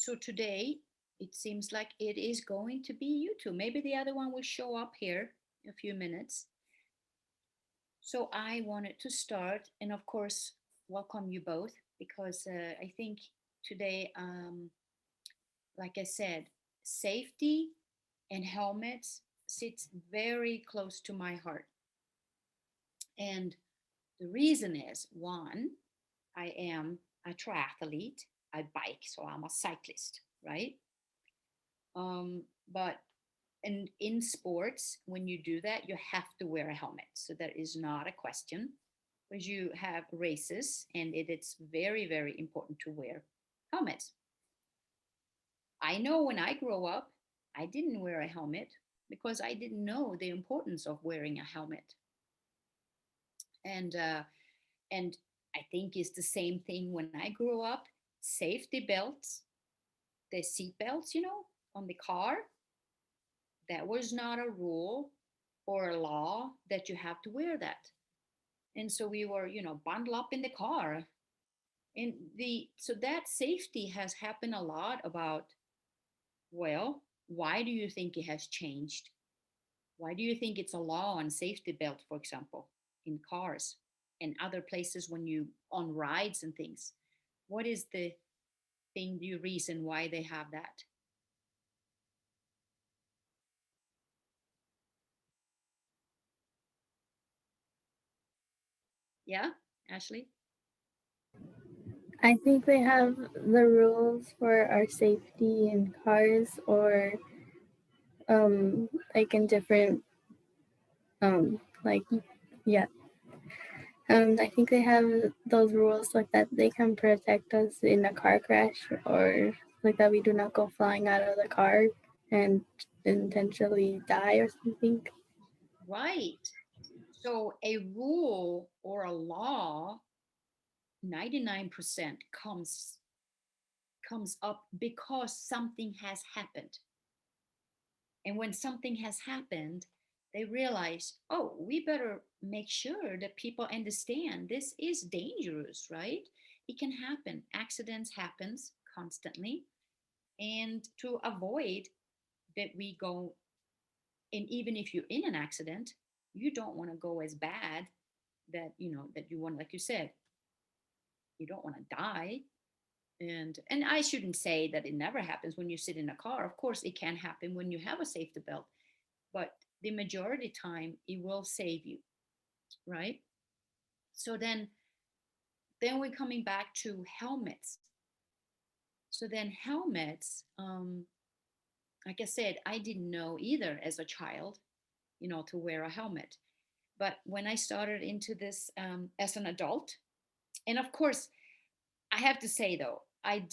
So today it seems like it is going to be you two. Maybe the other one will show up here in a few minutes. So I wanted to start, and of course, welcome you both because I think today, like I said, safety and helmets sits very close to my heart. And the reason is one, I am a triathlete. I bike, so I'm a cyclist, right? But in sports, when you do that, you have to wear a helmet. So that is not a question. Because you have races, and it's very, very important to wear helmets. I know when I grow up, I didn't wear a helmet because I didn't know the importance of wearing a helmet. And and I think it's the same thing when I grew up. Safety belts, the seat belts, on the car, that was not a rule or a law that you have to wear that. And so we were, bundled up in the car. And the so that safety has happened a lot about, well, why do you think it has changed? Why do you think it's a law on safety belt, for example, in cars and other places when you on rides and things? What is the reason why they have that? Yeah, Ashley? I think they have the rules for our safety in cars or like in different like yeah. I think they have those rules like that they can protect us in a car crash or like that we do not go flying out of the car and intentionally die or something. Right. So a rule or a law, 99% comes up because something has happened. And when something has happened, they realize, oh, we better make sure that people understand this is dangerous, right? It can happen. Accidents happens constantly. And to avoid that we go, and even if you're in an accident, you don't want to go as bad that, that you want, like you said, you don't want to die. And I shouldn't say that it never happens when you sit in a car. Of course it can happen when you have a safety belt, but the majority time it will save you, right? So then we're coming back to helmets. So then helmets, like I said, I didn't know either as a child, to wear a helmet. But when I started into this as an adult, and of course I have to say though, I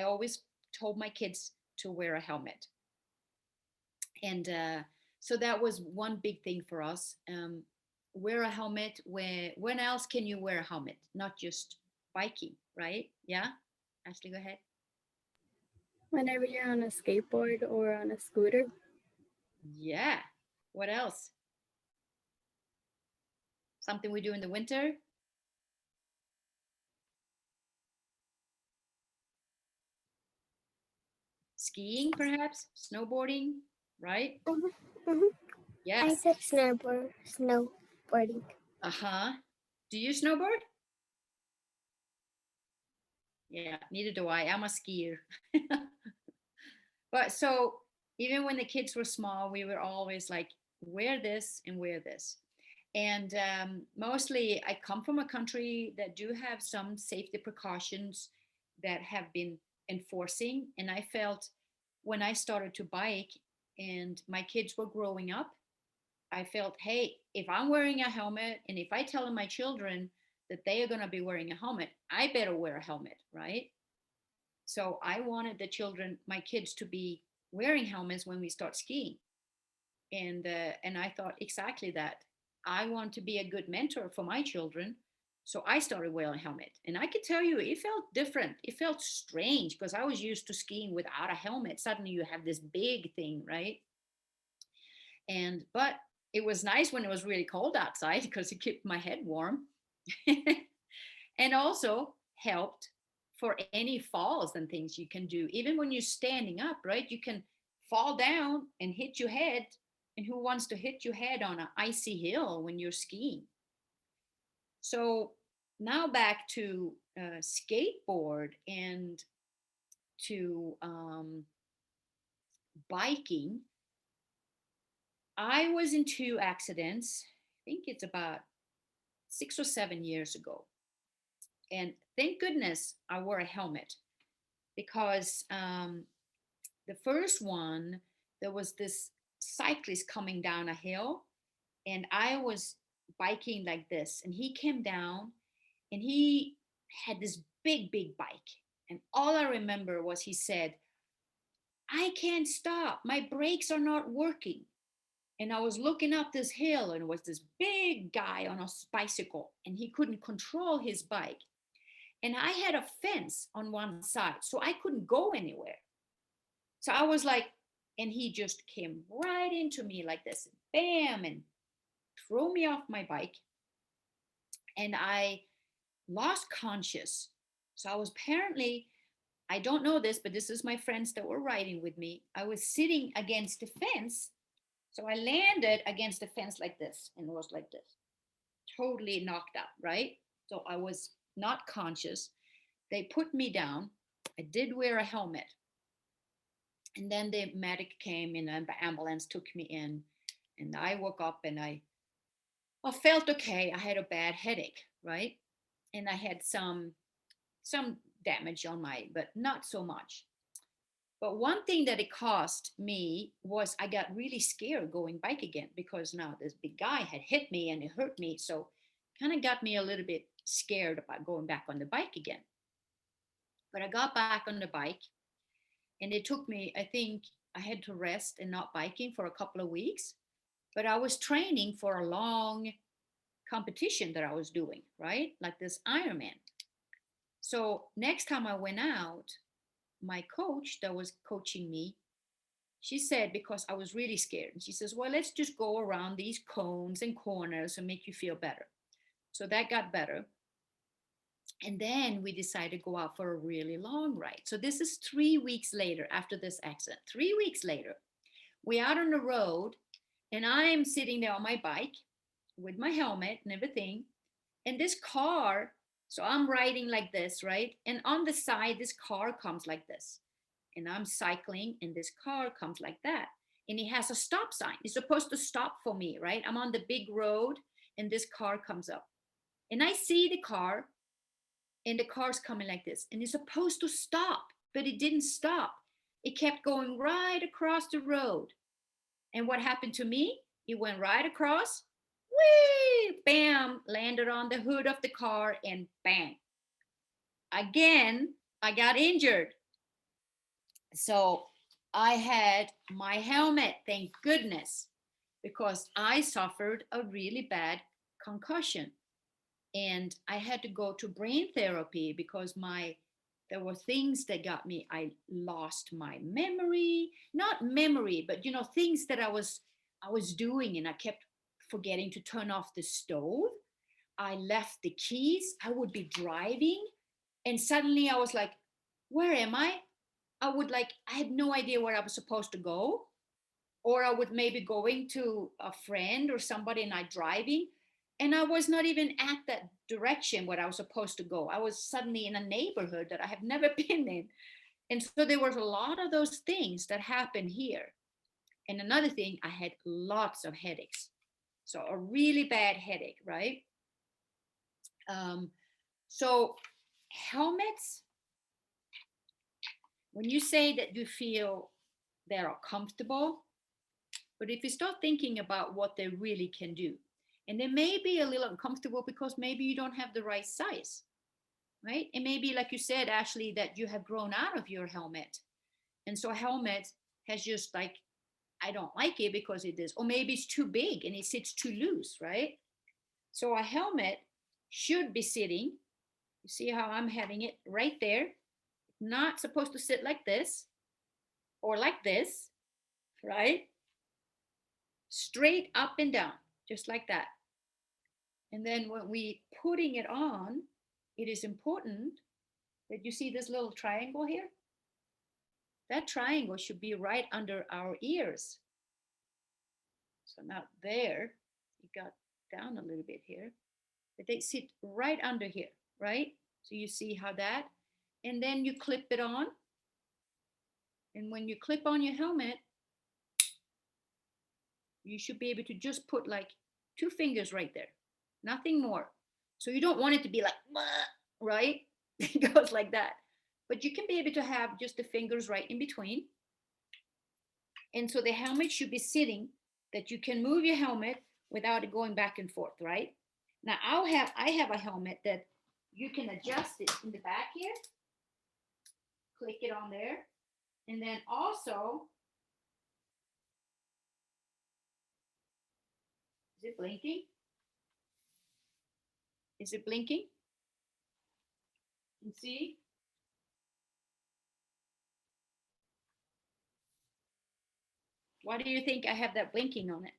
always told my kids to wear a helmet. And so that was one big thing for us. Wear a helmet. When else can you wear a helmet? Not just biking, right? Yeah, Ashley, go ahead. Whenever you're on a skateboard or on a scooter, Yeah. What else? Something we do in the winter? Skiing, perhaps? Snowboarding, right? Mhm, mhm. I Yes. said snowboarding. Uh huh. Do you snowboard? Yeah, neither do I. I'm a skier. But so even when the kids were small, we were always like, wear this and wear this. And mostly, I come from a country that do have some safety precautions that have been enforcing. And I felt when I started to bike and my kids were growing up, I felt, hey, if I'm wearing a helmet and if I tell my children that they are going to be wearing a helmet, I better wear a helmet, right? So I wanted the children, my kids, to be wearing helmets when we start skiing. And I thought exactly that. I want to be a good mentor for my children. So I started wearing a helmet. And I could tell you, it felt different. It felt strange because I was used to skiing without a helmet. Suddenly you have this big thing, right? But it was nice when it was really cold outside because it kept my head warm. And also helped for any falls and things you can do. Even when you're standing up, right? You can fall down and hit your head. And who wants to hit your head on an icy hill when you're skiing? So now back to skateboard and to biking. I was in two accidents. I think it's about 6 or 7 years ago. And thank goodness I wore a helmet because the first one, there was this cyclist coming down a hill, and I was biking like this, and he came down and he had this big, big bike. And all I remember was he said, I can't stop. My brakes are not working. And I was looking up this hill, and it was this big guy on a bicycle, and he couldn't control his bike. And I had a fence on one side, so I couldn't go anywhere. So I was like, and he just came right into me like this, bam, and threw me off my bike. And I lost conscious. So I was apparently, I don't know this, but this is my friends that were riding with me. I was sitting against the fence. So I landed against the fence like this and was like this, totally knocked out, right? So I was not conscious. They put me down. I did wear a helmet. And then the medic came in and the ambulance took me in. And I woke up and I felt okay. I had a bad headache, right? And I had some damage on my, but not so much. But one thing that it cost me was I got really scared going bike again because now this big guy had hit me and it hurt me. So kind of got me a little bit scared about going back on the bike again. But I got back on the bike, and it took me, I think I had to rest and not biking for a couple of weeks. But I was training for a long competition that I was doing, right? Like this Ironman. So next time I went out, my coach that was coaching me, she said, because I was really scared, and she says, well, let's just go around these cones and corners and make you feel better. So that got better. And then we decided to go out for a really long ride. So this is 3 weeks later after this accident. 3 weeks later, we're out on the road, and I'm sitting there on my bike with my helmet and everything. And this car, so I'm riding like this, right? And on the side, this car comes like this. And I'm cycling, and this car comes like that. And it has a stop sign. It's supposed to stop for me, right? I'm on the big road, and this car comes up. And I see the car, and the car's coming like this. And it's supposed to stop, but it didn't stop. It kept going right across the road. And what happened to me? It went right across, whee, bam, landed on the hood of the car, and bang. Again, I got injured. So I had my helmet, thank goodness, because I suffered a really bad concussion. And I had to go to brain therapy because there were things that got me. I lost my memory, not memory, but things that I was doing, and I kept forgetting to turn off the stove. I left the keys. I would be driving, and suddenly I was like, where am I? I had no idea where I was supposed to go. Or I would maybe going to a friend or somebody, and I driving, and I was not even at that direction where I was supposed to go. I was suddenly in a neighborhood that I have never been in. And so there was a lot of those things that happened here. And another thing, I had lots of headaches. So a really bad headache, right? So helmets, when you say that you feel they are comfortable, but if you start thinking about what they really can do, and they may be a little uncomfortable because maybe you don't have the right size, right? And maybe, like you said, Ashley, that you have grown out of your helmet. And so a helmet has just like, I don't like it because it is, or maybe it's too big and it sits too loose, right? So a helmet should be sitting, you see how I'm having it right there, not supposed to sit like this or like this, right? Straight up and down, just like that. And then when we putting it on, it is important Did you see this little triangle here? That triangle should be right under our ears. So now there, it got down a little bit here, but they sit right under here, right? So you see how that, and then you clip it on. And when you clip on your helmet, you should be able to just put like 2 fingers right there, nothing more. So you don't want it to be like, right? It goes like that. But you can be able to have just the fingers right in between. And so the helmet should be sitting that you can move your helmet without it going back and forth, right? Now I have a helmet that you can adjust it in the back here. Click it on there. And then also, is it blinking? Is it blinking? You see? Why do you think I have that blinking on it?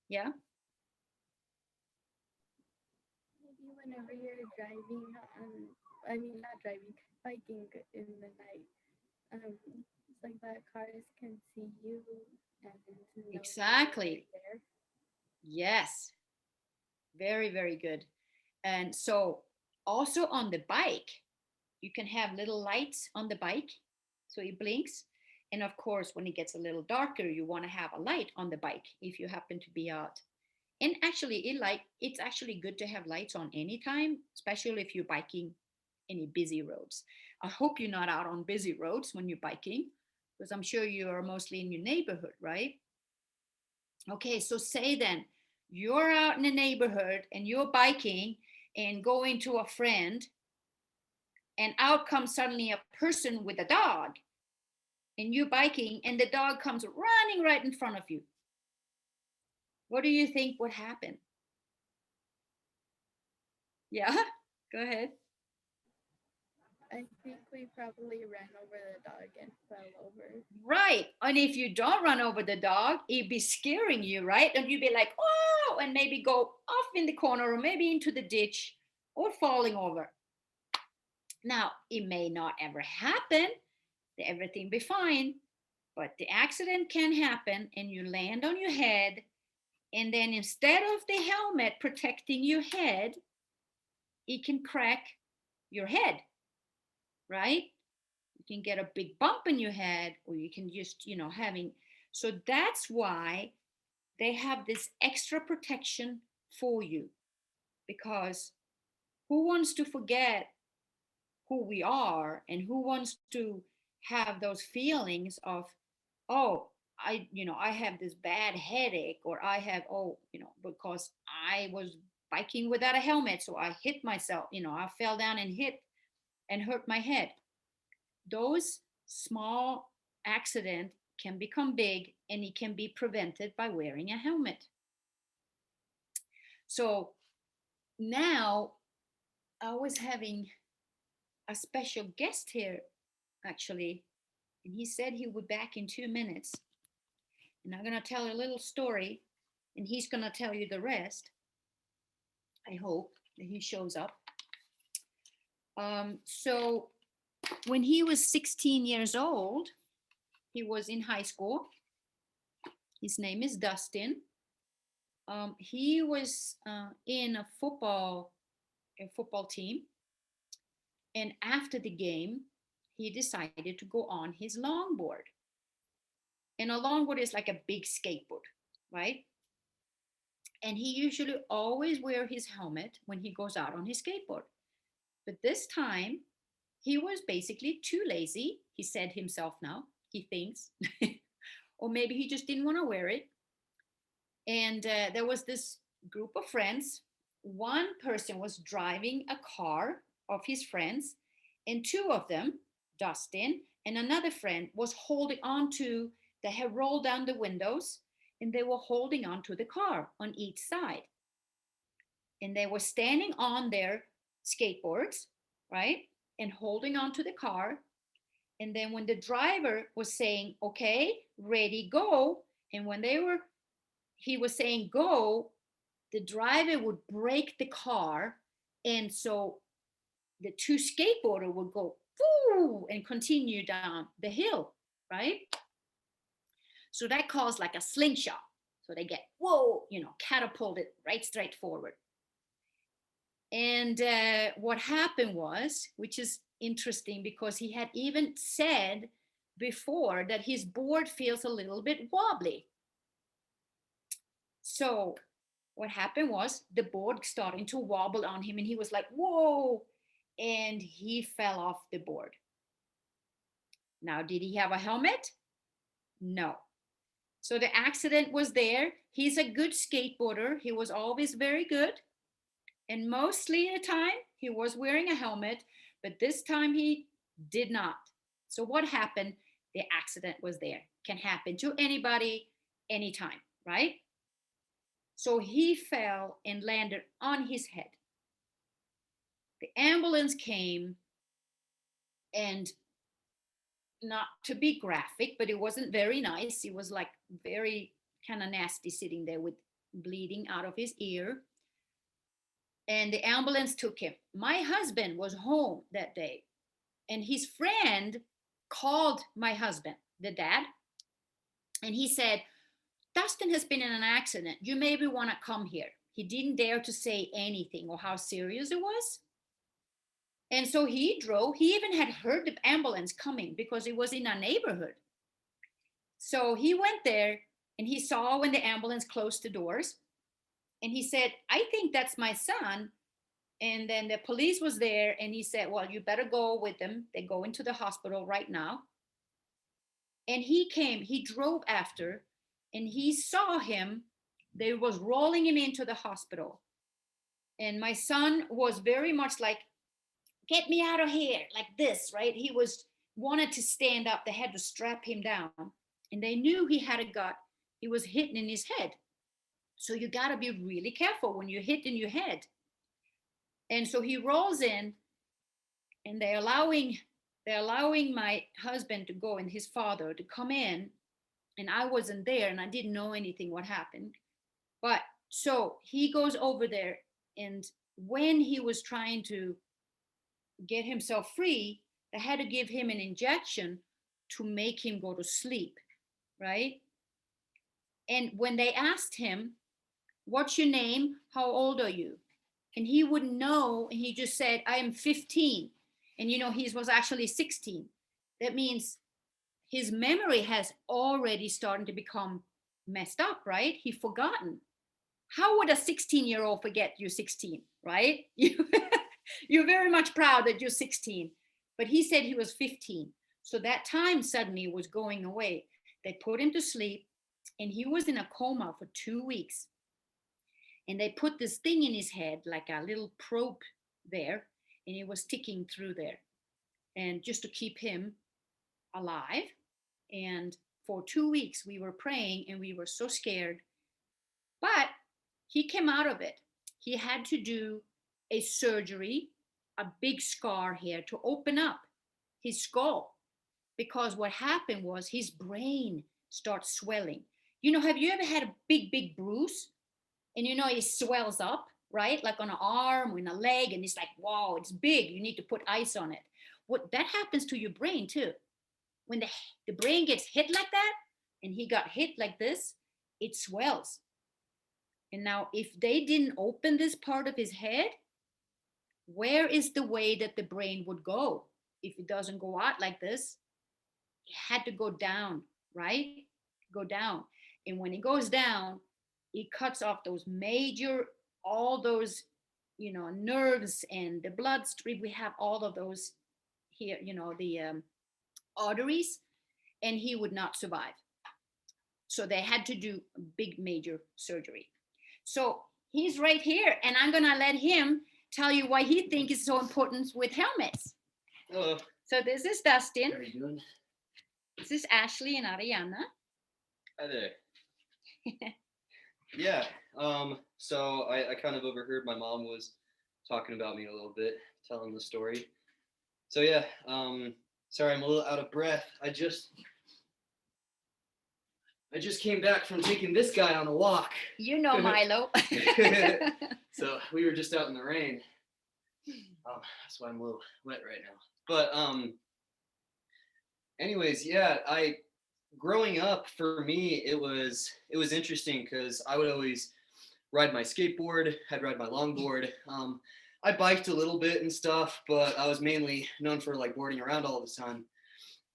Yeah? Maybe whenever you're driving, I mean not driving, biking in the night, it's like that cars can see you and know Exactly. you're there. Yes. Very, very good. And so also on the bike, you can have little lights on the bike so it blinks. And of course, when it gets a little darker, you want to have a light on the bike if you happen to be out. And actually, it's actually good to have lights on anytime, especially if you're biking any busy roads. I hope you're not out on busy roads when you're biking, because I'm sure you are mostly in your neighborhood, right? Okay, so say then you're out in the neighborhood and you're biking and going to a friend, and out comes suddenly a person with a dog, and you're biking and the dog comes running right in front of you. What do you think would happen? Yeah, go ahead. I think we probably ran over the dog and fell over. Right. And if you don't run over the dog, it'd be scaring you, right? And you'd be like, oh, and maybe go off in the corner or maybe into the ditch or falling over. Now, it may not ever happen, everything be fine, but the accident can happen and you land on your head. And then instead of the helmet protecting your head, it can crack your head, right? You can get a big bump in your head, or you can just, having. So that's why they have this extra protection for you, because who wants to forget who we are, and who wants to have those feelings of, oh, I have this bad headache, or I have, because I was biking without a helmet, so I hit myself, I fell down and hit and hurt my head. Those small accident can become big, and it can be prevented by wearing a helmet. So now I was having a special guest here, actually, and he said he would be back in 2 minutes. And I'm going to tell a little story, and he's going to tell you the rest. I hope that he shows up. So when he was 16 years old, he was in high school. His name is Dustin. He was in a football team. And after the game, he decided to go on his longboard. And a longboard is like a big skateboard, right? And he usually always wear his helmet when he goes out on his skateboard. But this time, he was basically too lazy. He said himself now, he thinks. Or maybe he just didn't want to wear it. And there was this group of friends. One person was driving a car of his friends, and two of them, Dustin and another friend, was holding on to, they had rolled down the windows, and they were holding on to the car on each side. And they were standing on their skateboards, right? And holding on to the car. And then when the driver was saying, okay, ready, go. And when he was saying go, the driver would brake the car, And so the two skateboarders would go woo and continue down the hill, right? So that caused like a slingshot. So they get, whoa, catapulted right straight forward. And what happened was, which is interesting because he had even said before that his board feels a little bit wobbly. So what happened was the board starting to wobble on him and he was like, whoa, and he fell off the board. Now, did he have a helmet? No. So the accident was there. He's a good skateboarder. He was always very good. And mostly the time he was wearing a helmet, but this time he did not. So what happened? The accident was there. Can happen to anybody, anytime, right? So he fell and landed on his head. The ambulance came, and not to be graphic, but it wasn't very nice. It was like very kind of nasty sitting there with bleeding out of his ear. And the ambulance took him. My husband was home that day, and his friend called my husband, the dad, and he said, Dustin has been in an accident. You maybe want to come here. He didn't dare to say anything or how serious it was. And so he drove. He even had heard the ambulance coming because it was in our neighborhood. So he went there and he saw when the ambulance closed the doors. And he said, I think that's my son. And then the police was there and he said, well, you better go with them. They're going to the hospital right now. And he came, he drove after, and he saw him. They was rolling him into the hospital. And my son was very much like, get me out of here, like this, right? He wanted to stand up. They had to strap him down. And they knew he had a gut. He was hitting in his head. So you got to be really careful when you hit in your head. And so he rolls in, and they're allowing my husband to go and his father to come in. And I wasn't there and I didn't know anything what happened. But so he goes over there, and when he was trying to get himself free, they had to give him an injection to make him go to sleep, right? And when they asked him, what's your name? How old are you? And he wouldn't know. And he just said, I am 15. And he was actually 16. That means his memory has already started to become messed up, right? He forgotten. How would a 16-year-old forget you're 16, right? You're very much proud that you're 16. But he said he was 15. So that time suddenly was going away. They put him to sleep, and he was in a coma for 2 weeks. And they put this thing in his head, like a little probe there, and it was ticking through there. And just to keep him alive. And for 2 weeks, we were praying, and we were so scared. But he came out of it. He had to do a surgery, a big scar here to open up his skull. Because what happened was his brain starts swelling. Have you ever had a big, big bruise? And it swells up, right? Like on an arm or in a leg, and it's like, wow, it's big. You need to put ice on it. What that happens to your brain too. When the brain gets hit like that, and he got hit like this, it swells. And now if they didn't open this part of his head, where is the way that the brain would go? If it doesn't go out like this, it had to go down, right? Go down. And when it goes down, it cuts off all those, nerves and the bloodstream. We have all of those here, the arteries, and he would not survive. So they had to do a big major surgery. So he's right here, and I'm gonna let him tell you why he thinks it's so important with helmets. Hello. So this is Dustin. How are you doing? This is Ashley and Ariana. Hi there. Yeah. So I kind of overheard my mom was talking about me a little bit, telling the story. So yeah. Sorry, I'm a little out of breath. I just came back from taking this guy on a walk. Milo. So we were just out in the rain. That's why I'm a little wet right now. But anyways, yeah, growing up for me it was interesting because I would always ride my skateboard, I'd ride my longboard. I biked a little bit and stuff, but I was mainly known for like boarding around all the time.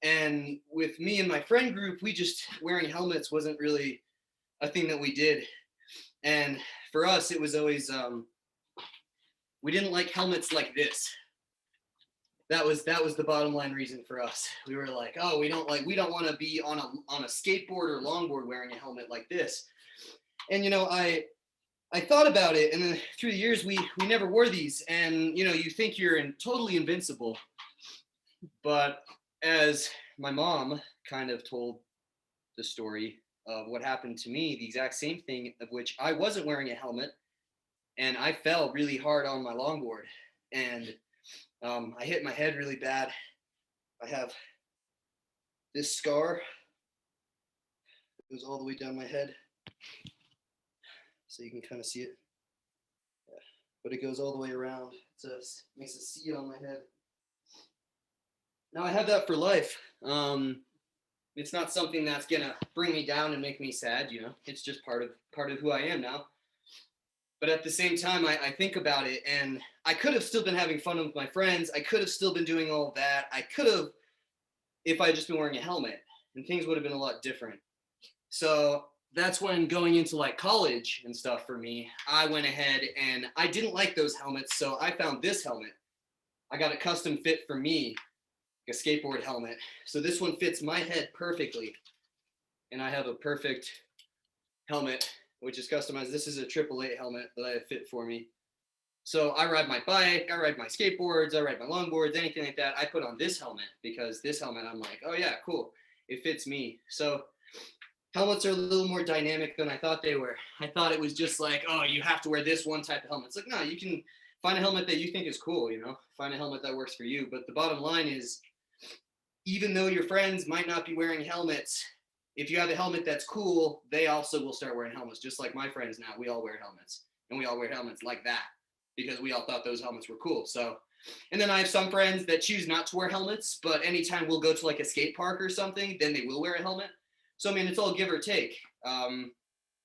And with me and my friend group, we just wearing helmets wasn't really a thing that we did. And for us, it was always we didn't like helmets like this. That was the bottom line reason for us. We were like, oh, we don't want to be on a skateboard or longboard wearing a helmet like this. And I thought about it, and then through the years we never wore these, and you think you're totally invincible, but as my mom kind of told the story of what happened to me, the exact same thing, of which I wasn't wearing a helmet, and I fell really hard on my longboard, and I hit my head really bad. I have this scar. It goes all the way down my head, so you can kind of see it. Yeah. But it goes all the way around. Makes a C on my head. Now I have that for life. It's not something that's gonna bring me down and make me sad. It's just part of who I am now. But at the same time, I think about it, and I could have still been having fun with my friends. I could have still been doing all of that. I could have, if I had just been wearing a helmet, and things would have been a lot different. So that's when going into like college and stuff for me, I went ahead and I didn't like those helmets. So I found this helmet. I got a custom fit for me, a skateboard helmet. So this one fits my head perfectly. And I have a perfect helmet, which is customized. This is a 888 helmet that I have fit for me. So I ride my bike, I ride my skateboards, I ride my longboards, anything like that. I put on this helmet because this helmet, I'm like, oh yeah, cool. It fits me. So helmets are a little more dynamic than I thought they were. I thought it was just like, oh, you have to wear this one type of helmet. It's like, no, you can find a helmet that you think is cool, find a helmet that works for you. But the bottom line is, even though your friends might not be wearing helmets, if you have a helmet that's cool, they also will start wearing helmets. Just like my friends now, we all wear helmets. And we all wear helmets like that because we all thought those helmets were cool. So, and then I have some friends that choose not to wear helmets, but anytime we'll go to like a skate park or something, then they will wear a helmet. So, I mean, it's all give or take.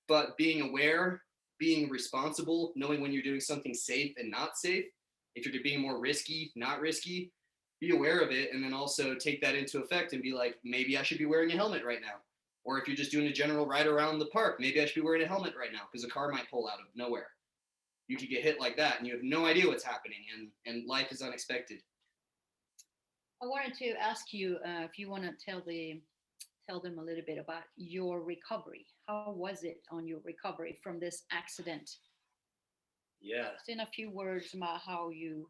But being aware, being responsible, knowing when you're doing something safe and not safe, if you're being more risky, not risky, be aware of it. And then also take that into effect and be like, maybe I should be wearing a helmet right now. Or if you're just doing a general ride around the park, maybe I should be wearing a helmet right now because a car might pull out of nowhere. You could get hit like that and you have no idea what's happening, and life is unexpected. I wanted to ask you if you want to tell them a little bit about your recovery. How was it on your recovery from this accident? Yeah. Just in a few words about how you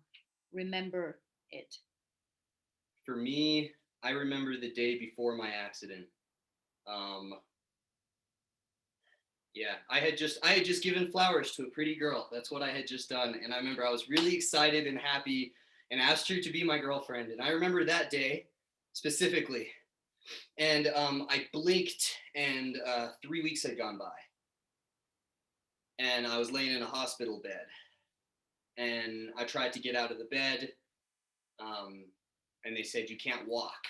remember it. For me, I remember the day before my accident. Yeah, I had just given flowers to a pretty girl. That's what I had just done. And I remember I was really excited and happy and asked her to be my girlfriend. And I remember that day specifically. And I blinked and 3 weeks had gone by. And I was laying in a hospital bed. And I tried to get out of the bed. And they said, you can't walk.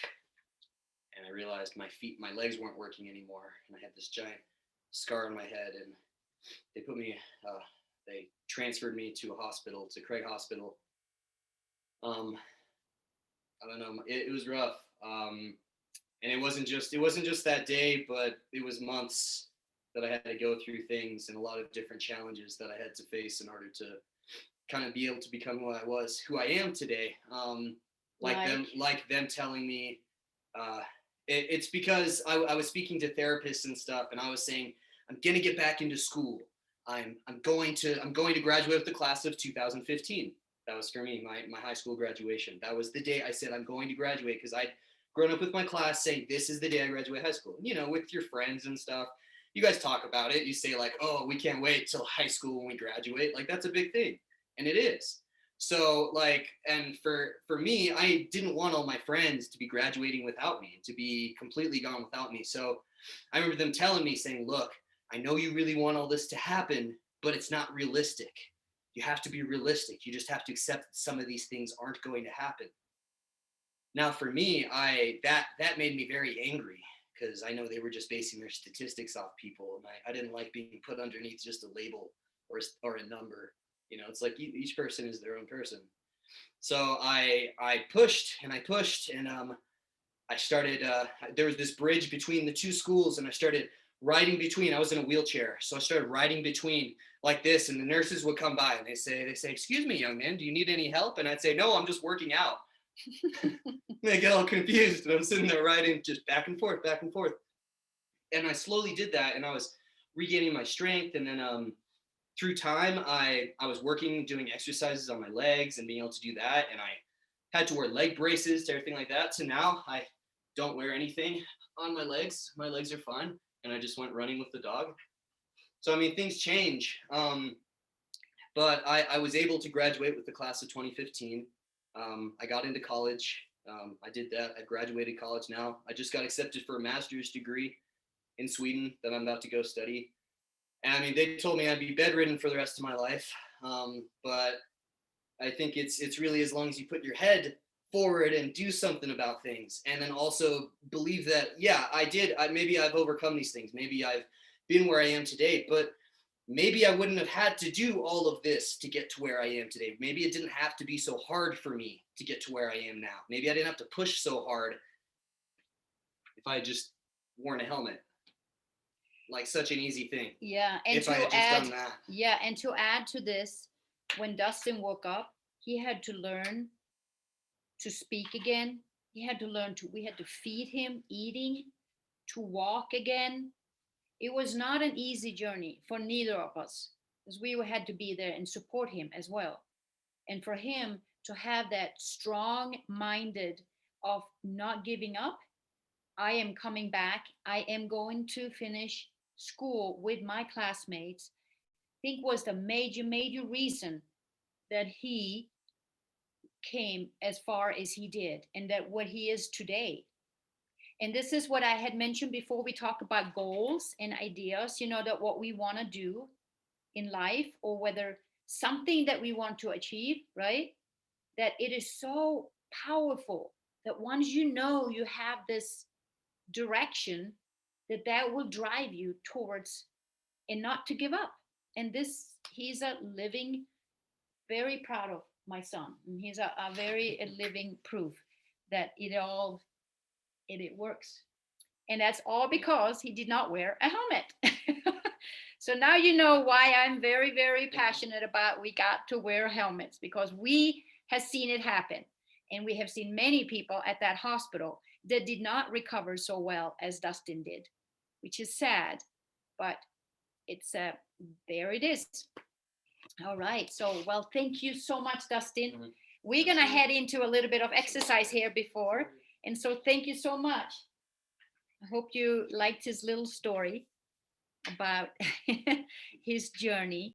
And I realized my legs weren't working anymore. And I had this giant scar on my head. And they transferred me to a hospital, to Craig Hospital. I don't know, it was rough. And it wasn't just that day, but it was months that I had to go through things and a lot of different challenges that I had to face in order to kind of be able to become who I am today. Like them telling me, it's because I was speaking to therapists and stuff, and I was saying, I'm gonna get back into school. I'm going to graduate with the class of 2015. That was for me, my high school graduation. That was the day I said I'm going to graduate, because I'd grown up with my class saying this is the day I graduate high school. With your friends and stuff, you guys talk about it. You say like, oh, we can't wait till high school when we graduate. Like, that's a big thing, and it is. So and for me, I didn't want all my friends to be graduating without me, to be completely gone without me. So I remember them telling me, saying, look, I know you really want all this to happen, but it's not realistic. you have to be realistic. You just have to accept that some of these things aren't going to happen. Now, for me, that made me very angry, because I know they were just basing their statistics off people, and I didn't like being put underneath just a label or a number. You know, it's like each person is their own person. So I pushed and I pushed, and I started. There was this bridge between the two schools, and I started riding between. I was in a wheelchair, so I started riding between like this, and the nurses would come by and they say, "Excuse me, young man, do you need any help?" And I'd say, "No, I'm just working out." They get all confused, and I'm sitting there riding just back and forth, back and forth. And I slowly did that, and I was regaining my strength. And then through time, I was working, doing exercises on my legs and being able to do that. And I had to wear leg braces to everything like that. So now I don't wear anything on my legs. My legs are fine. And I just went running with the dog. So, I mean, things change. But I was able to graduate with the class of 2015. I got into college. I did that. I graduated college now. I just got accepted for a master's degree in Sweden that I'm about to go study. And I mean, they told me I'd be bedridden for the rest of my life. But I think it's really, as long as you put your head forward and do something about things, and then also believe that, yeah, maybe I've overcome these things. Maybe I've been where I am today, but maybe I wouldn't have had to do all of this to get to where I am today. Maybe it didn't have to be so hard for me to get to where I am now. Maybe I didn't have to push so hard if I had just worn a helmet. Like, such an easy thing. Yeah, and if I had just done that. Yeah, and to add to this, when Dustin woke up, he had to learn to speak again. We had to feed him, eating, to walk again. It was not an easy journey for neither of us, because we had to be there and support him as well. And for him to have that strong minded of not giving up, I am coming back, I am going to finish school with my classmates, I think was the major reason that he came as far as he did, and that what he is today. And this is what I had mentioned before. We talk about goals and ideas, that what we want to do in life, or whether something that we want to achieve, right? That it is so powerful that once you have this direction, that will drive you towards, and not to give up. And he's a living, very proud of my son. And he's a very living proof that it works. And that's all because he did not wear a helmet. So now you know why I'm very, very passionate about we got to wear helmets, because we have seen it happen. And we have seen many people at that hospital that did not recover so well as Dustin did, which is sad, but it's there it is. All right. So, well, thank you so much, Dustin. Mm-hmm. We're going to head into a little bit of exercise here before. And so thank you so much. I hope you liked his little story about his journey.